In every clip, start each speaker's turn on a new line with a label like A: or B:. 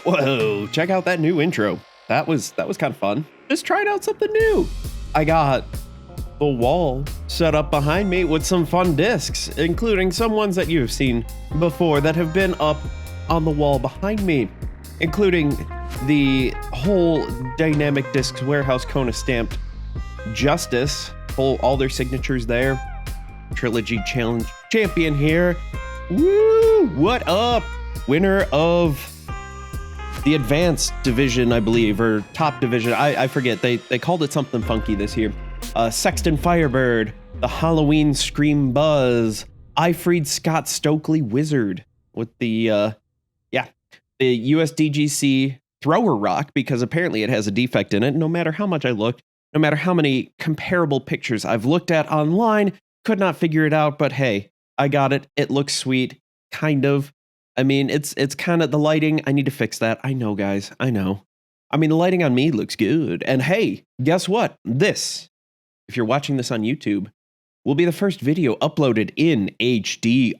A: Whoa, check out that new intro. That was kind of fun. Just trying out something new. I got the wall set up behind me with some fun discs, including some ones that you've seen before that have been up on the wall behind me, including the whole Dynamic Discs Warehouse Kona stamped Justice, all their signatures there. Trilogy Challenge champion here. Woo! What up? Winner of the advanced division, I believe, or top division. I forget. They called it something funky this year. Sexton Firebird, the Halloween Scream Buzz, I Freed Scott Stokely Wizard with the USDGC Thrower Rock, because apparently it has a defect in it. No matter how much I looked, no matter how many comparable pictures I've looked at online, could not figure it out, but hey, I got it. It looks sweet, kind of. I mean, it's kind of the lighting. I need to fix that. I know, guys. I know. I mean, the lighting on me looks good. And hey, guess what? This, if you're watching this on YouTube, will be the first video uploaded in HDR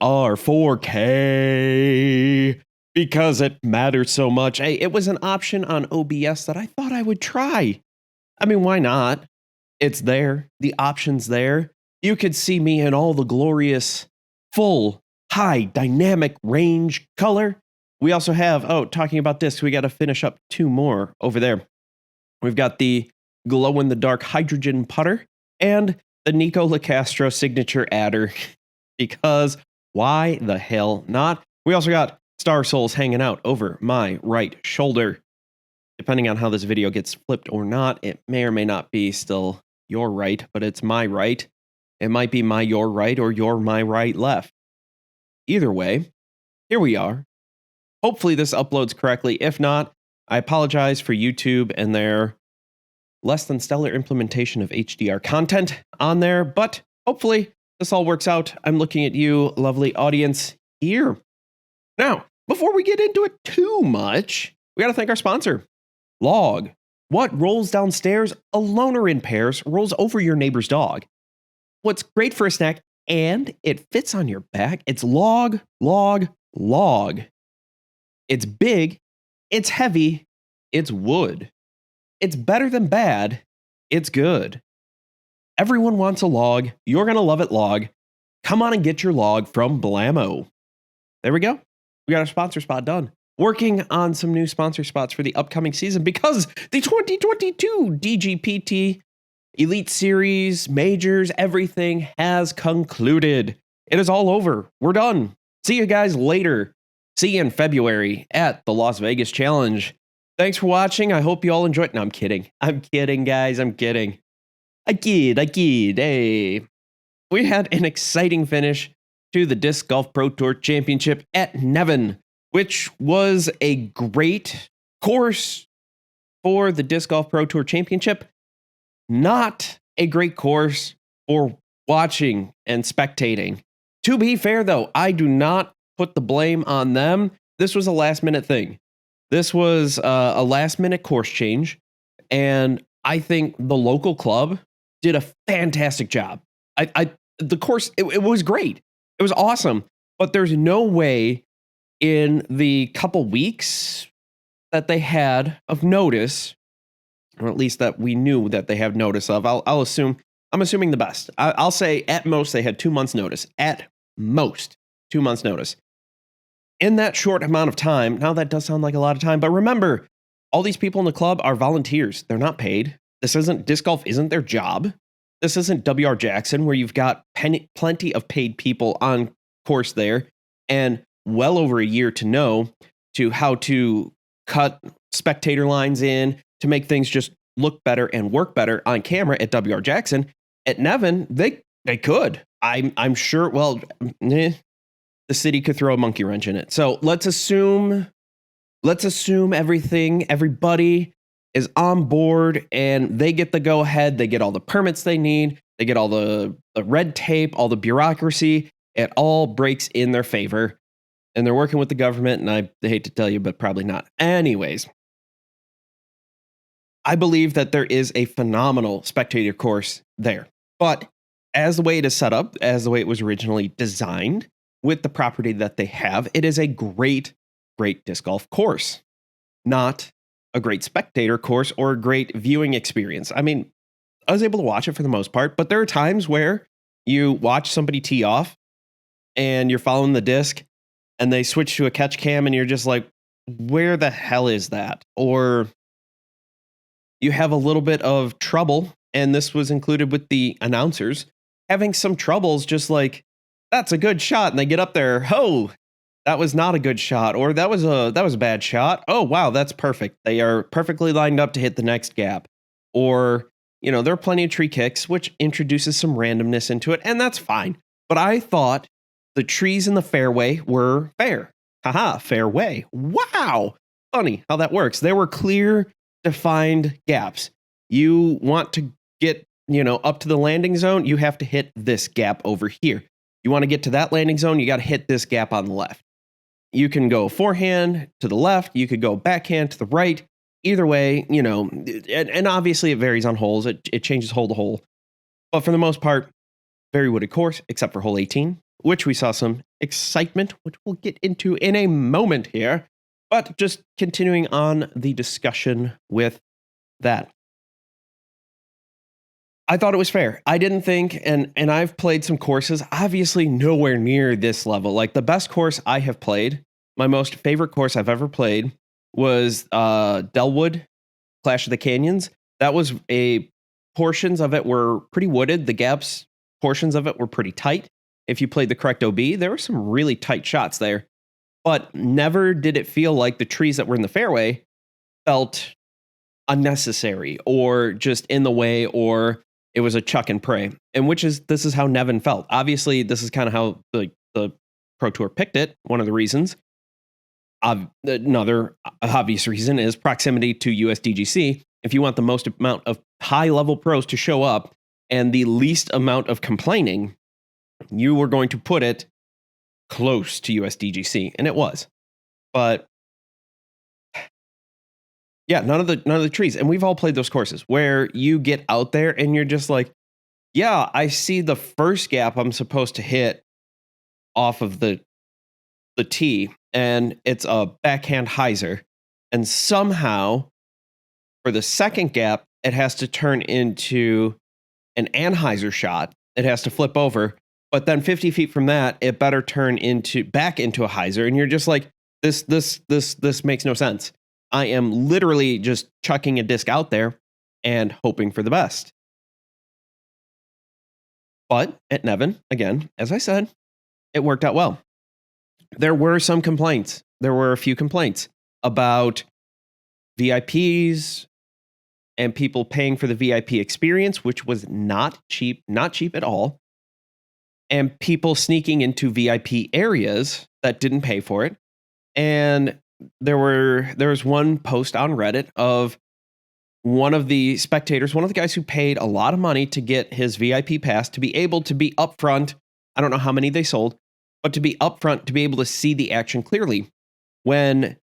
A: 4K because it matters so much. Hey, it was an option on OBS that I thought I would try. I mean, why not? It's there. The option's there. You could see me in all the glorious, full, high dynamic range color. We also have, talking about discs, we got to finish up two more over there. We've got the glow in the dark hydrogen putter and the Nico Lacastro signature adder, because why the hell not? We also got Star Souls hanging out over my right shoulder. Depending on how this video gets flipped or not, it may or may not be still your right, but it's my right. It might be your right, or your my right left. Either way, here we are. Hopefully this uploads correctly. If not, I apologize for YouTube and their less than stellar implementation of HDR content on there, but hopefully this all works out. I'm looking at you, lovely audience, here. Now, before we get into it too much, we got to thank our sponsor, Log. What rolls downstairs alone or in pairs rolls over your neighbor's dog. What's great for a snack and it fits on your back? It's Log, Log, Log. It's big, it's heavy, it's wood. It's better than bad, it's good. Everyone wants a log. You're going to love it, Log. Come on and get your log from Blammo. There we go. We got our sponsor spot done. Working on some new sponsor spots for the upcoming season because the 2022 DGPT Elite Series, Majors, everything has concluded. It is all over. We're done. See you guys later. See you in February at the Las Vegas Challenge. Thanks for watching. I hope you all enjoyed. No, I'm kidding. I'm kidding, guys. I'm kidding. I kid. Hey. We had an exciting finish to the Disc Golf Pro Tour Championship at Nevin, which was a great course for the Disc Golf Pro Tour Championship. Not a great course for watching and spectating. To be fair, though, I do not put the blame on them. This was a last-minute thing. This was a last-minute course change, and I think the local club did a fantastic job. The course, it was great. It was awesome, but there's no way in the couple weeks that they had of notice, or at least that we knew that they have notice of. I'm assuming the best. I'll say at most they had 2 months notice. At most 2 months notice. In that short amount of time, now that does sound like a lot of time, but remember, all these people in the club are volunteers. They're not paid. Disc golf isn't their job. This isn't WR Jackson where you've got plenty of paid people on course there and well over a year to know to how to cut spectator lines in, to make things just look better and work better on camera at WR Jackson. At Nevin, they could. I'm sure, the city could throw a monkey wrench in it. So let's assume everybody is on board and they get the go ahead. They get all the permits they need. They get all the red tape, all the bureaucracy. It all breaks in their favor. And they're working with the government, and I hate to tell you, but probably not. Anyways, I believe that there is a phenomenal spectator course there. But as the way it is set up, as the way it was originally designed, with the property that they have, it is a great disc golf course. not a great spectator course or a great viewing experience. I mean, I was able to watch it for the most part, but there are times where you watch somebody tee off and you're following the disc and they switch to a catch cam and you're just like, where the hell is that? Or you have a little bit of trouble, and this was included with the announcers, having some troubles just like, that's a good shot. And they get up there, oh, that was not a good shot, or that was a bad shot. Oh, wow, that's perfect. They are perfectly lined up to hit the next gap. Or, there are plenty of tree kicks, which introduces some randomness into it, and that's fine. But I thought the trees in the fairway were fair. Haha, fairway. Wow. Funny how that works. There were clear, defined gaps. You want to get, up to the landing zone, you have to hit this gap over here. You want to get to that landing zone, you got to hit this gap on the left. You can go forehand to the left, you could go backhand to the right. Either way, and obviously it varies on holes. It changes hole to hole. But for the most part, very wooded course, except for hole 18, which we saw some excitement, which we'll get into in a moment here. But just continuing on the discussion with that. I thought it was fair. I didn't think, and I've played some courses, obviously nowhere near this level. Like the best course I have played, my most favorite course I've ever played was Delwood, Clash of the Canyons. That was portions of it were pretty wooded. The gaps, portions of it were pretty tight. If you played the correct OB, there were some really tight shots there. But never did it feel like the trees that were in the fairway felt unnecessary or just in the way, or it was a chuck and pray. And this is how Nevin felt. Obviously, this is kind of how the Pro Tour picked it. One of the reasons. Another obvious reason is proximity to USDGC. If you want the most amount of high-level pros to show up and the least amount of complaining, you were going to put it close to USDGC, and it was. But yeah, none of the trees. And we've all played those courses where you get out there and you're just like, yeah, I see the first gap I'm supposed to hit off of the tee, and it's a backhand hyzer. And somehow, for the second gap, it has to turn into an anhyzer shot. It has to flip over. But then 50 feet from that, it better turn back into a hyzer. And you're just like, this makes no sense. I am literally just chucking a disc out there and hoping for the best. But at Nevin, again, as I said, it worked out well. There were some complaints. There were a few complaints about VIPs and people paying for the VIP experience, which was not cheap at all. And people sneaking into VIP areas that didn't pay for it. And there was one post on Reddit of one of the spectators, one of the guys who paid a lot of money to get his VIP pass to be able to be upfront. I don't know how many they sold, but to be upfront, to be able to see the action clearly, when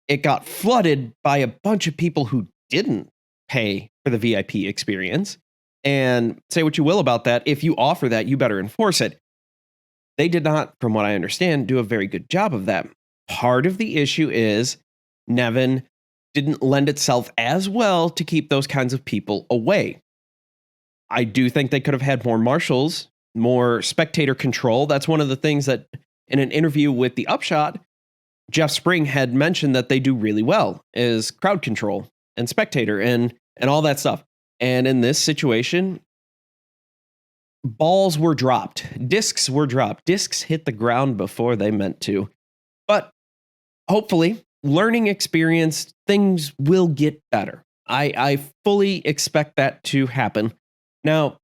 A: it got flooded by a bunch of people who didn't pay for the VIP experience. And say what you will about that, if you offer that, you better enforce it. They did not, from what I understand, do a very good job of that. Part of the issue is Nevin didn't lend itself as well to keep those kinds of people away. I do think they could have had more marshals, more spectator control. That's one of the things that in an interview with The Upshot, Jeff Spring had mentioned that they do really well, is crowd control and spectator and all that stuff. And in this situation, balls were dropped. Discs were dropped. Discs hit the ground before they meant to. But hopefully, learning experience, things will get better. I fully expect that to happen. Now,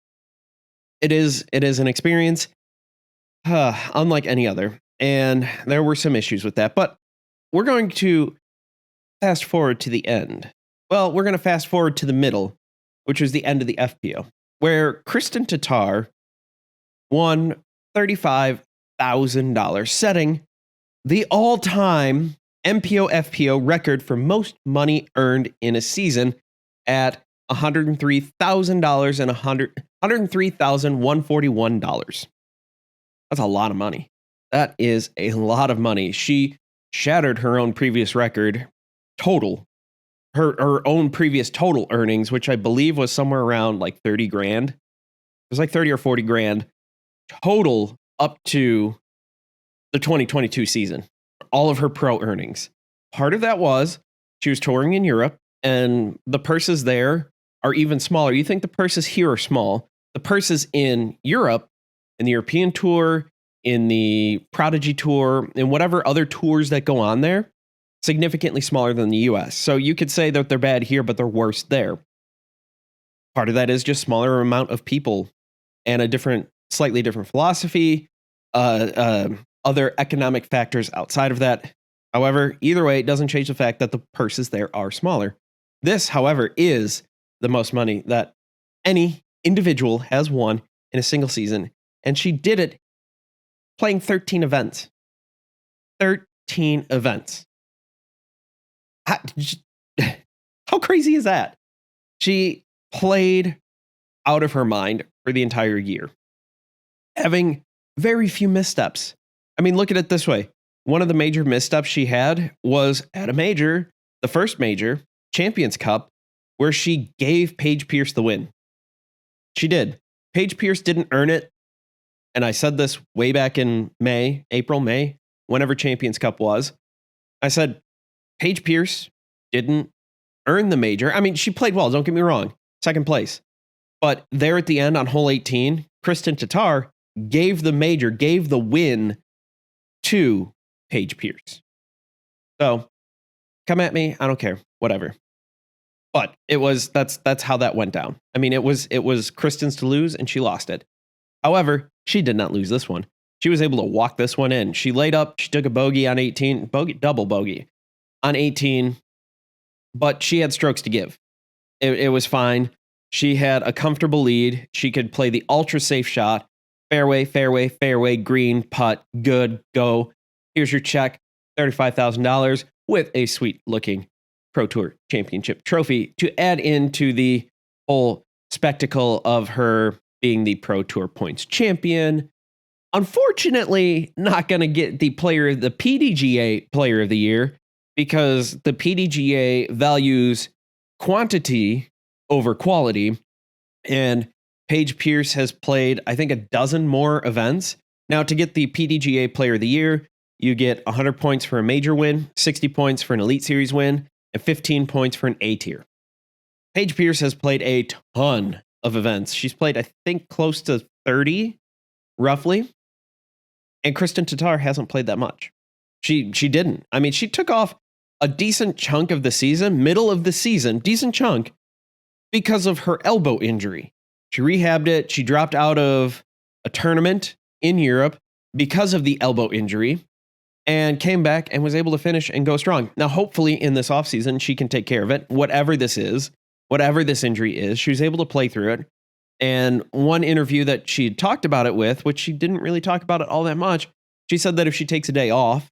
A: it is an experience unlike any other. And there were some issues with that. But we're going to fast forward to the end. Well, we're going to fast forward to the middle, which was the end of the FPO, where Kristin Tattar won $35,000, setting the all-time MPO FPO record for most money earned in a season at $103,000 and $103,141. That's a lot of money. That is a lot of money. She shattered her own previous record total. Her own previous total earnings, which I believe was somewhere around like 30 grand. It was like 30 or 40 grand total up to the 2022 season. All of her pro earnings. Part of that was she was touring in Europe, and the purses there are even smaller. You think the purses here are small. The purses in Europe, in the European tour, in the Prodigy tour, and whatever other tours that go on there, significantly smaller than the US. So you could say that they're bad here, but they're worse there. Part of that is just smaller amount of people and a slightly different philosophy, other economic factors outside of that. However, either way, it doesn't change the fact that the purses there are smaller. This, however, is the most money that any individual has won in a single season, and she did it playing 13 events. 13 events. How crazy is that? She played out of her mind for the entire year, having very few missteps. I mean, look at it this way. One of the major missteps she had was at a major, the first major, Champions Cup, where she gave Paige Pierce the win. She did. Paige Pierce didn't earn it. And I said this way back in April, May, whenever Champions Cup was. I said, Paige Pierce didn't earn the major. I mean, she played well, don't get me wrong. Second place. But there at the end on hole 18, Kristin Tattar gave the win to Paige Pierce. So come at me, I don't care, whatever. But that's how that went down. I mean, it was Kristin's to lose, and she lost it. However, she did not lose this one. She was able to walk this one in. She laid up, she took a bogey on 18, double bogey on 18, but she had strokes to give. It was fine. She had a comfortable lead. She could play the ultra safe shot. Fairway, fairway, fairway, green, putt, good, go. Here's your check, $35,000 with a sweet looking Pro Tour Championship trophy to add into the whole spectacle of her being the Pro Tour points champion. Unfortunately, not going to get the PDGA Player of the Year, because the PDGA values quantity over quality, and Paige Pierce has played, I think, a dozen more events. Now, to get the PDGA Player of the Year, you get 100 points for a major win, 60 points for an Elite Series win, and 15 points for an A tier. Paige Pierce has played a ton of events. She's played, I think, close to 30, roughly. And Kristin Tattar hasn't played that much. She didn't. I mean, she took off a decent chunk of the season, middle of the season, decent chunk, because of her elbow injury. She rehabbed it. She dropped out of a tournament in Europe because of the elbow injury and came back and was able to finish and go strong. Now, hopefully in this offseason, she can take care of it. Whatever this is, whatever this injury is, she was able to play through it. And one interview that she had talked about it with, which she didn't really talk about it all that much, she said that if she takes a day off,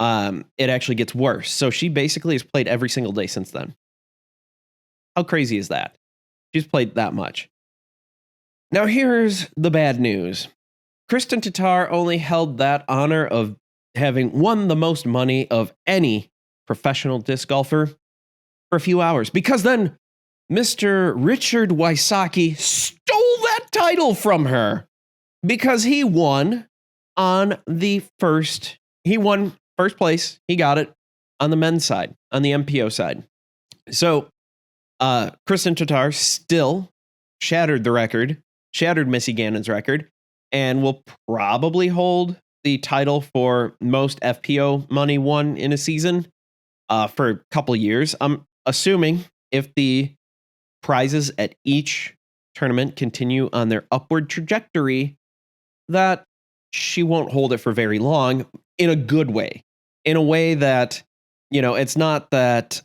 A: it actually gets worse. So she basically has played every single day since then. How crazy is that? She's played that much. Now here's the bad news. Kristin Tattar only held that honor of having won the most money of any professional disc golfer for a few hours, because then Mr. Richard Wysocki stole that title from her, because he won first place. He got it on the men's side, on the MPO side. So Kristin Tattar still shattered the record, shattered Missy Gannon's record, and will probably hold the title for most FPO money won in a season for a couple years. I'm assuming if the prizes at each tournament continue on their upward trajectory, that she won't hold it for very long, in a good way, in a way that, it's not that,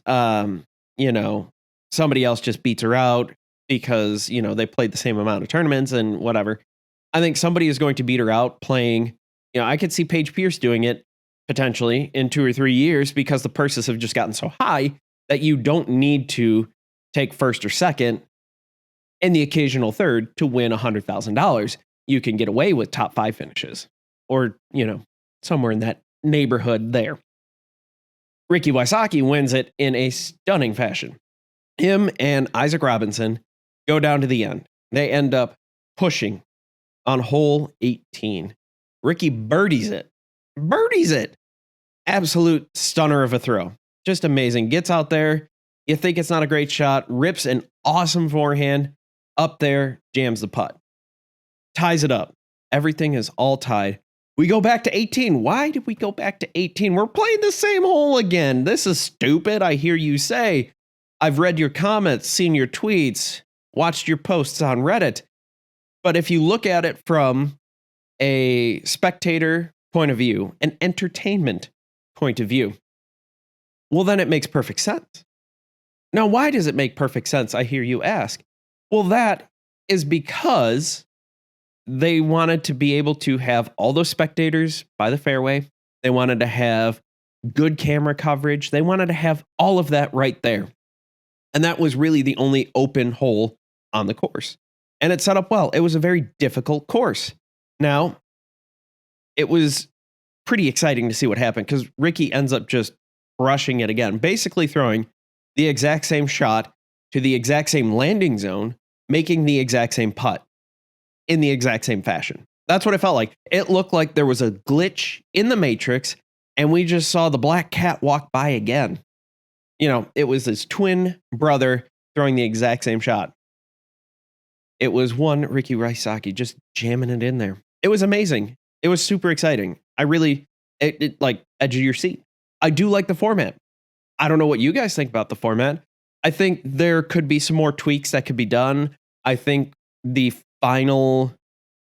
A: somebody else just beats her out because, they played the same amount of tournaments and whatever. I think somebody is going to beat her out playing. I could see Paige Pierce doing it potentially in 2 or 3 years, because the purses have just gotten so high that you don't need to take first or second and the occasional third to win $100,000. You can get away with top 5 finishes, or, somewhere in that neighborhood there. Ricky Wysocki wins it in a stunning fashion. Him and Isaac Robinson go down to the end. They end up pushing on hole 18. Ricky birdies it. Birdies it. Absolute stunner of a throw. Just amazing. Gets out there. You think it's not a great shot. Rips an awesome forehand. Up there. Jams the putt. Ties it up. Everything is all tied. We go back to 18. Why did we go back to 18? We're playing the same hole again. This is stupid, I hear you say. I've read your comments, seen your tweets, watched your posts on Reddit. But if you look at it from a spectator point of view, an entertainment point of view, well, then it makes perfect sense. Now, why does it make perfect sense, I hear you ask? Well, that is because they wanted to be able to have all those spectators by the fairway. They wanted to have good camera coverage. They wanted to have all of that right there. And that was really the only open hole on the course. And it set up well. It was a very difficult course. Now, it was pretty exciting to see what happened because Ricky ends up just crushing it again, basically throwing the exact same shot to the exact same landing zone, making the exact same putt in the exact same fashion. That's what it felt like. It looked like there was a glitch in the matrix and we just saw the black cat walk by again. You know, it was his twin brother throwing the exact same shot. It was one Ricky Wysocki just jamming it in there. It was amazing. It was super exciting. I really, it like edge of your seat. I do like the format. I don't know what you guys think about the format. I think there could be some more tweaks that could be done. I think the final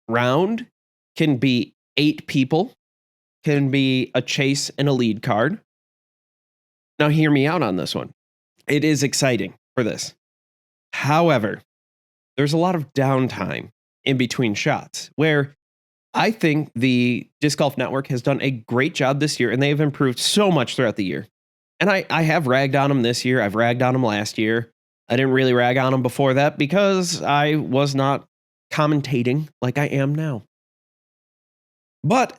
A: round can be 8 people, can be a chase and a lead card. Now, hear me out on this one. It is exciting for this. However, there's a lot of downtime in between shots where I think the Disc Golf Network has done a great job this year and they have improved so much throughout the year. And I have ragged on them this year. I've ragged on them last year. I didn't really rag on them before that because I was not commentating like I am now. But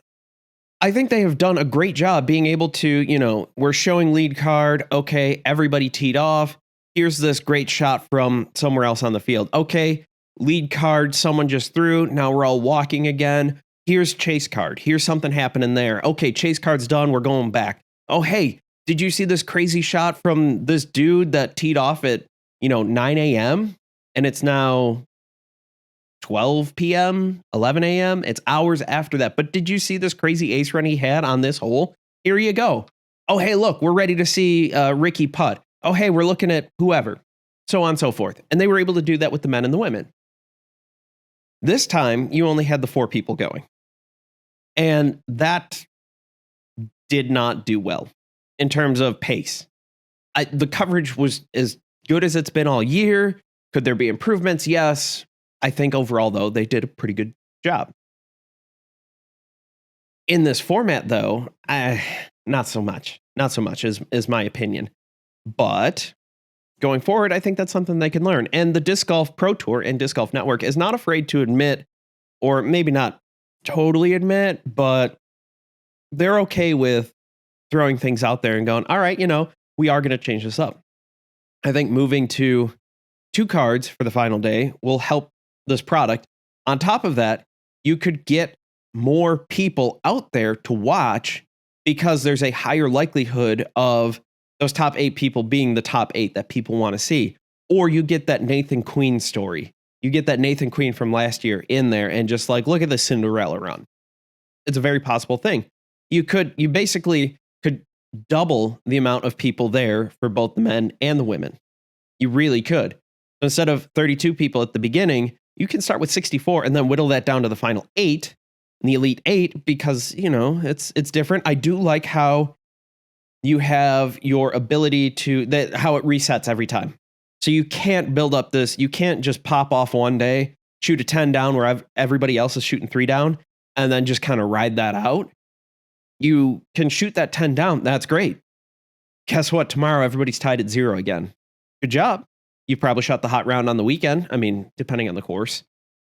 A: I think they have done a great job being able to, you know, we're showing lead card. Okay, everybody teed off. Here's this great shot from somewhere else on the field. Okay, lead card, someone just threw. Now we're all walking again. Here's chase card. Here's something happening there. Okay, chase card's done. We're going back. Oh, hey, did you see this crazy shot from this dude that teed off at, 9 a.m. and it's now 12 p.m., 11 a.m. It's hours after that. But did you see this crazy ace run he had on this hole? Here you go. Oh, hey, look, we're ready to see Ricky putt. Oh, hey, we're looking at whoever, so on and so forth. And they were able to do that with the men and the women. This time, you only had the 4 people going. And that did not do well in terms of pace. The coverage was as good as it's been all year. Could there be improvements? Yes. I think overall, though, they did a pretty good job. In this format, though, not so much. Not so much is my opinion. But going forward, I think that's something they can learn. And the Disc Golf Pro Tour and Disc Golf Network is not afraid to admit, or maybe not totally admit, but they're okay with throwing things out there and going, all right, we are going to change this up. I think moving to 2 cards for the final day will help this product. On top of that, you could get more people out there to watch because there's a higher likelihood of those top 8 people being the top 8 that people want to see. Or you get that Nathan Queen story. You get that Nathan Queen from last year in there and just like, look at the Cinderella run. It's a very possible thing. You basically could double the amount of people there for both the men and the women. You really could. Instead of 32 people at the beginning, you can start with 64 and then whittle that down to the final 8, and the elite 8, because, it's different. I do like how you have your ability how it resets every time. So you can't build up this, you can't just pop off one day, shoot a 10 down where everybody else is shooting 3 down, and then just kind of ride that out. You can shoot that 10 down. That's great. Guess what? Tomorrow, everybody's tied at 0 again. Good job. You probably shot the hot round on the weekend. I mean, depending on the course.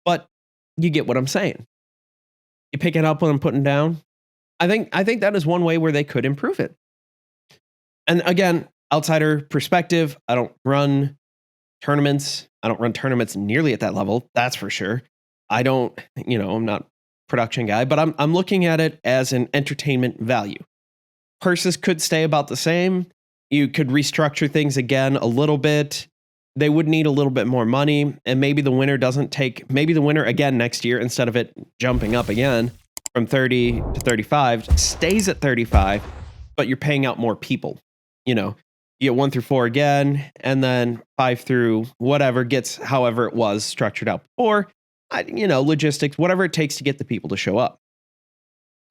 A: But you get what I'm saying. You pick it up when I'm putting down. I think that is one way where they could improve it. And again, outsider perspective, I don't run tournaments. I don't run tournaments nearly at that level. That's for sure. I don't, I'm not production guy, but I'm looking at it as an entertainment value. Purses could stay about the same. You could restructure things again a little bit. They would need a little bit more money, and maybe the winner again next year, instead of it jumping up again from 30 to 35, stays at 35, but you're paying out more people. You get 1 through 4 again, and then 5 through whatever gets however it was structured out before. Logistics, whatever it takes to get the people to show up.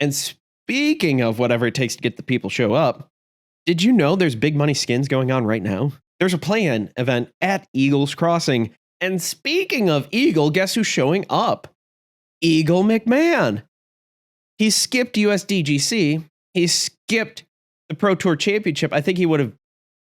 A: And speaking of whatever it takes to get the people show up, did you know there's big money skins going on right now? There's a play-in event at Eagles Crossing. And speaking of Eagle, guess who's showing up? Eagle McMahon. He skipped USDGC. He skipped the Pro Tour Championship. I think he would have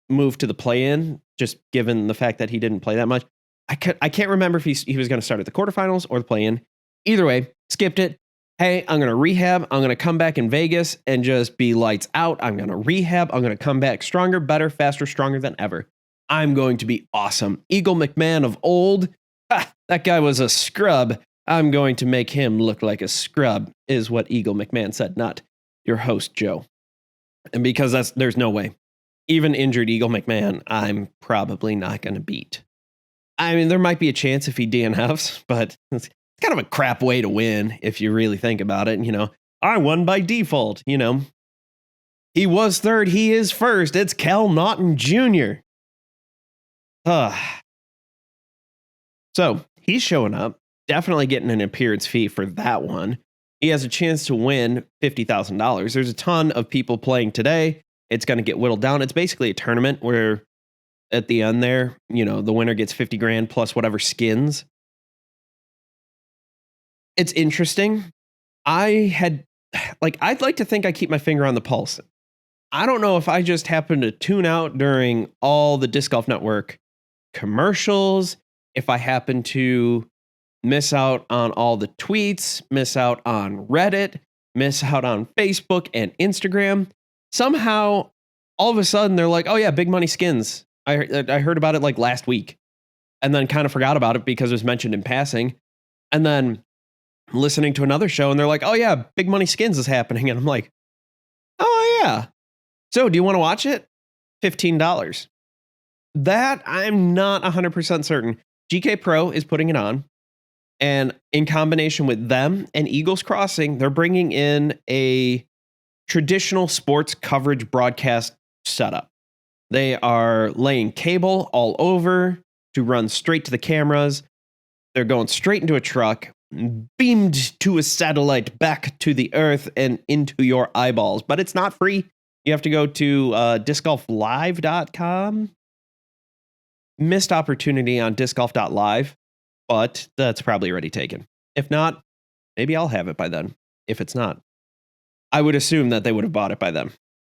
A: moved to the play-in, just given the fact that he didn't play that much. I can't remember if he was going to start at the quarterfinals or the play-in. Either way, skipped it. Hey, I'm going to rehab. I'm going to come back in Vegas and just be lights out. I'm going to rehab. I'm going to come back stronger, better, faster, stronger than ever. I'm going to be awesome. Eagle McMahon of old. That guy was a scrub. I'm going to make him look like a scrub, is what Eagle McMahon said, not your host, Joe. And because there's no way. Even injured Eagle McMahon, I'm probably not going to beat. I mean, there might be a chance if he DNFs, but it's kind of a crap way to win if you really think about it. I won by default. He was third. He is first. It's Cal Naughton Jr. So he's showing up, definitely getting an appearance fee for that one. He has a chance to win $50,000. There's a ton of people playing today. It's going to get whittled down. It's basically a tournament where at the end there, the winner gets 50 grand plus whatever skins. It's interesting. I'd like to think I keep my finger on the pulse. I don't know if I just happen to tune out during all the Disc Golf Network commercials, if I happen to miss out on all the tweets, miss out on Reddit, miss out on Facebook and Instagram. Somehow, all of a sudden, they're like, oh yeah, big money skins. I heard about it like last week, and then kind of forgot about it because it was mentioned in passing. And then listening to another show, and they're like, oh yeah, big money skins is happening. And I'm like, oh yeah. So do you want to watch it? $15. That I'm not 100% certain. GK Pro is putting it on. And in combination with them and Eagles Crossing, they're bringing in a traditional sports coverage broadcast setup. They are laying cable all over to run straight to the cameras. They're going straight into a truck, beamed to a satellite back to the earth and into your eyeballs. But it's not free. You have to go to discgolflive.com. Missed opportunity on discgolf.live, but that's probably already taken. If not, maybe I'll have it by then. If it's not, I would assume that they would have bought it by then.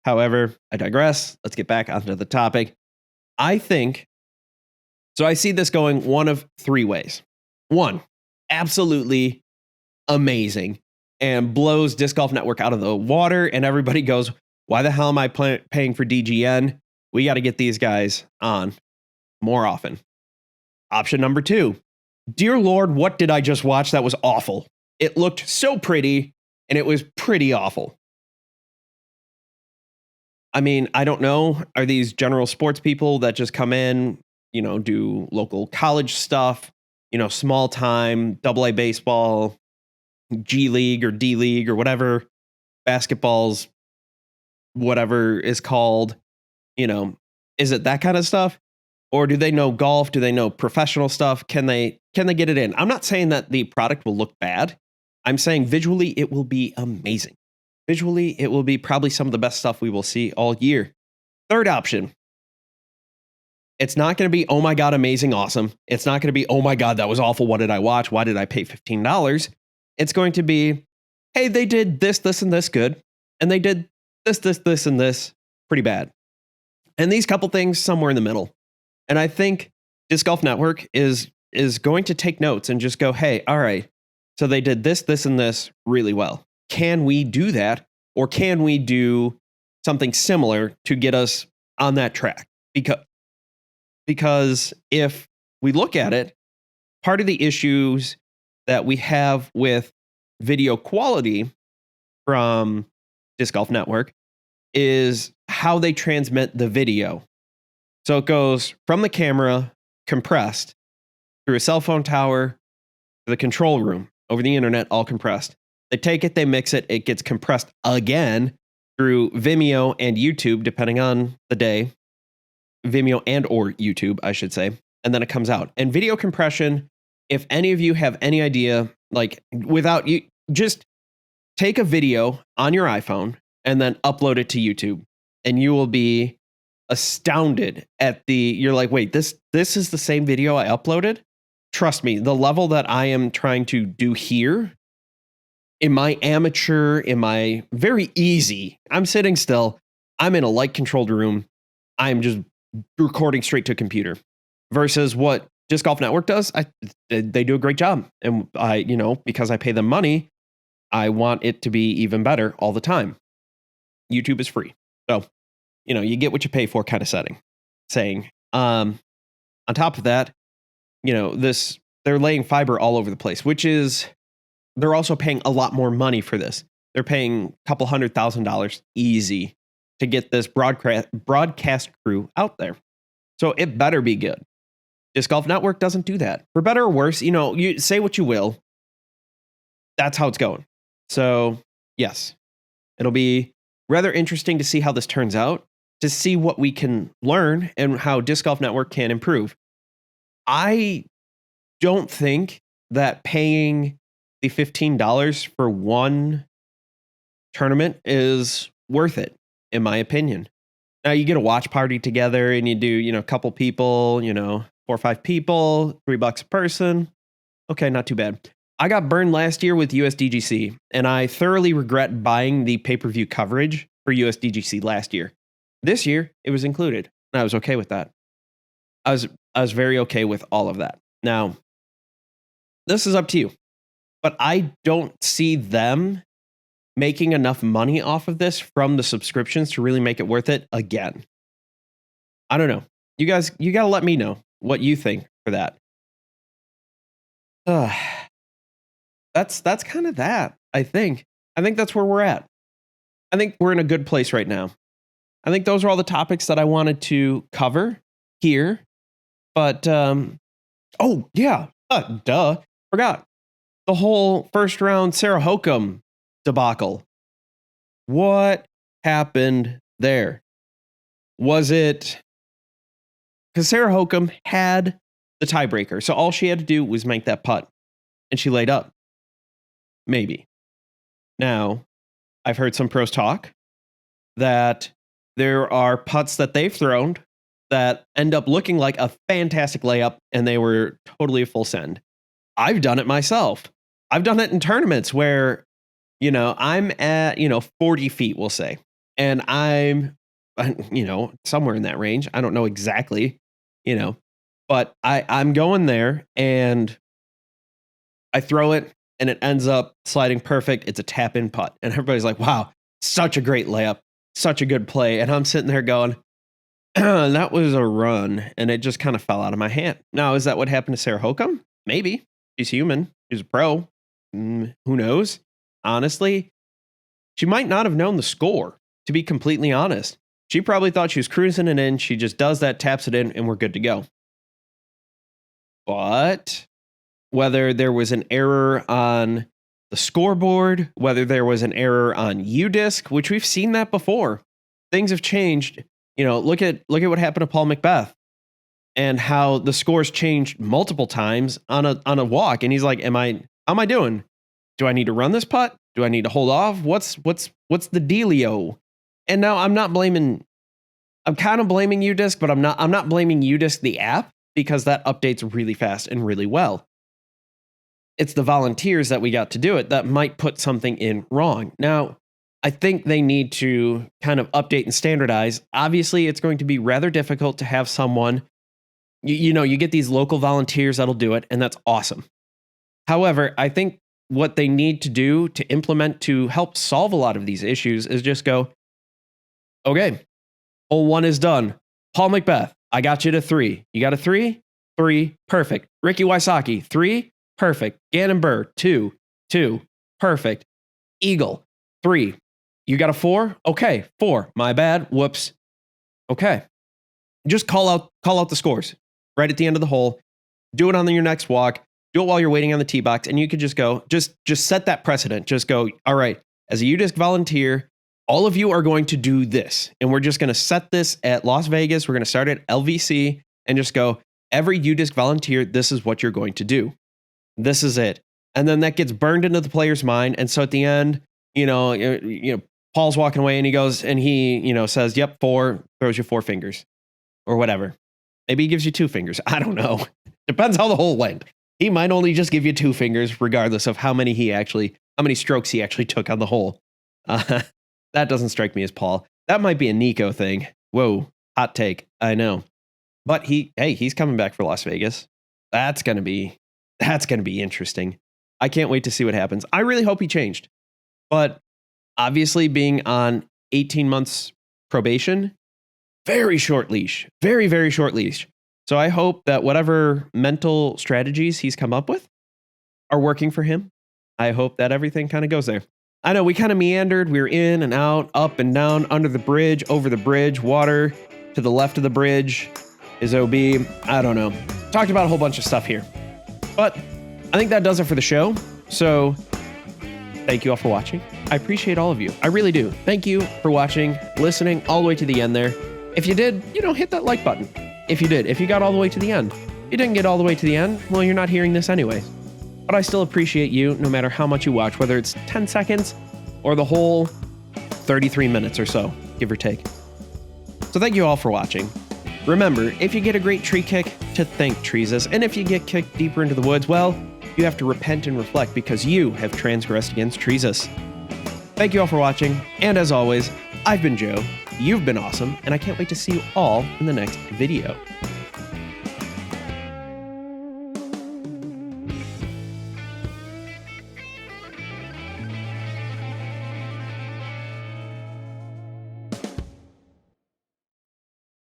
A: However, I digress. Let's get back onto the topic. I think, so I see this going one of 3 ways. 1, absolutely amazing and blows Disc Golf Network out of the water, and everybody goes, why the hell am I paying for DGN? We got to get these guys on more often. Option number 2, dear Lord, what did I just watch? That was awful. It looked so pretty, and it was pretty awful. I mean, I don't know. Are these general sports people that just come in, do local college stuff, small time, AA baseball, G League or D League or whatever, basketball's whatever is called, is it that kind of stuff? Or do they know golf? Do they know professional stuff? Can they get it in? I'm not saying that the product will look bad. I'm saying visually it will be amazing. Visually, it will be probably some of the best stuff we will see all year. Third option. It's not going to be, oh my God, amazing, awesome. It's not going to be, oh my God, that was awful. What did I watch? Why did I pay $15? It's going to be, hey, they did this, this, and this good. And they did this, this, this, and this pretty bad. And these couple things somewhere in the middle. And I think Disc Golf Network is going to take notes and just go, hey, all right, so they did this, this, and this really well. Can we do that? Or can we do something similar to get us on that track. Because if we look at it, part of the issues that we have with video quality from Disc Golf Network is how they transmit the video. So it goes from the camera, compressed, through a cell phone tower, to the control room, over the internet, all compressed. They take it, they mix it, it gets compressed again through Vimeo and YouTube, depending on the day. Vimeo and or YouTube, I should say. And then it comes out. And video compression, if any of you have any idea, like without you, just take a video on your iPhone and then upload it to YouTube. And you will be astounded at you're like, wait, this is the same video I uploaded? Trust me, the level that I am trying to do here, in my very easy, I'm sitting still, I'm in a light controlled room, I'm just recording straight to a computer, versus what Disc Golf Network does. They do a great job. And because I pay them money, I want it to be even better all the time. YouTube is free. So, you get what you pay for kind of saying. On top of that, they're laying fiber all over the place, which is, they're also paying a lot more money for this. They're paying a couple $100,000 easy to get this broadcast crew out there. So it better be good. Disc Golf Network doesn't do that. For better or worse, you say what you will. That's how it's going. So, yes, it'll be rather interesting to see how this turns out, to see what we can learn and how Disc Golf Network can improve. I don't think that paying the $15 for one tournament is worth it, in my opinion. Now, you get a watch party together and you do, a couple people, 4 or 5 people, $3 a person. Okay, not too bad. I got burned last year with USDGC, and I thoroughly regret buying the pay-per-view coverage for USDGC last year. This year, it was included, and I was okay with that. I was very okay with all of that. Now, this is up to you, but I don't see them making enough money off of this from the subscriptions to really make it worth it again. I don't know. You guys, you got to let me know what you think for that. That's kind of that, I think. I think that's where we're at. I think we're in a good place right now. I think those are all the topics that I wanted to cover here. But, oh, yeah. Forgot. The whole first round Sarah Hokom debacle. What happened there? Was it... Because Sarah Hokom had the tiebreaker, so all she had to do was make that putt. And she laid up. Maybe. Now, I've heard some pros talk that there are putts that they've thrown that end up looking like a fantastic layup, and they were totally a full send. I've done it myself. I've done it in tournaments where, I'm at, 40 feet, we'll say, and I'm, somewhere in that range. I don't know exactly, but I'm going there and I throw it and it ends up sliding perfect. It's a tap in putt. And everybody's like, wow, such a great layup, such a good play. And I'm sitting there going, that was a run. And it just kind of fell out of my hand. Now, is that what happened to Sarah Hokom? Maybe. She's human. She's a pro. Who knows? Honestly, she might not have known the score, to be completely honest. She probably thought she was cruising it in. She just does that, taps it in, and we're good to go. But whether there was an error on the scoreboard, whether there was an error on UDisc, which we've seen that before. Things have changed. Look at what happened to Paul Macbeth and how the scores changed multiple times on a walk. And he's like, how am I doing? Do I need to run this putt? Do I need to hold off? What's the dealio? And now I'm kind of blaming UDisc, but I'm not blaming UDisc the app, because that updates really fast and really well. It's the volunteers that we got to do it that might put something in wrong. Now, I think they need to kind of update and standardize. Obviously, it's going to be rather difficult to have someone, you get these local volunteers that'll do it, and that's awesome. However, I think what they need to do to implement to help solve a lot of these issues is just go, Okay. Hole 1 is done. Paul Macbeth, I got you to 3. You got a 3? 3. Perfect. Ricky Wysocki, 3. Perfect. Gannon Burr, 2. 2. Perfect. Eagle, 3. You got a 4? Okay. 4. My bad. Whoops. Okay. Just call out the scores right at the end of the hole. Do it on your next walk. Do it while you're waiting on the tee box, and you could just go, just set that precedent. Just go, all right, as a UDisc volunteer, all of you are going to do this. And we're just going to set this at Las Vegas. We're going to start at LVC and just go, every UDisc volunteer, this is what you're going to do. This is it. And then that gets burned into the player's mind. And so at the end, Paul's walking away and he goes and he, says, yep, 4, throws you 4 fingers or whatever. Maybe he gives you 2 fingers. I don't know. Depends how the hole went. He might only just give you 2 fingers, regardless of how many strokes he actually took on the hole. That doesn't strike me as Paul. That might be a Nico thing. Whoa, hot take. I know. But he's coming back for Las Vegas. That's gonna be interesting. I can't wait to see what happens. I really hope he changed. But obviously being on 18 months probation, very short leash. Very, very short leash. So I hope that whatever mental strategies he's come up with are working for him. I hope that everything kind of goes there. I know we kind of meandered. We were in and out, up and down, under the bridge, over the bridge, water to the left of the bridge is OB. I don't know. Talked about a whole bunch of stuff here. But I think that does it for the show. So thank you all for watching. I appreciate all of you. I really do. Thank you for watching, listening all the way to the end there. If you did, hit that like button. If you got all the way to the end. If you didn't get all the way to the end, well, you're not hearing this anyway. But I still appreciate you no matter how much you watch, whether it's 10 seconds or the whole 33 minutes or so, give or take. So thank you all for watching. Remember, if you get a great tree kick, to thank Treesus, and if you get kicked deeper into the woods, well, you have to repent and reflect because you have transgressed against Treesus. Thank you all for watching, and as always, I've been Joe, you've been awesome, and I can't wait to see you all in the next video.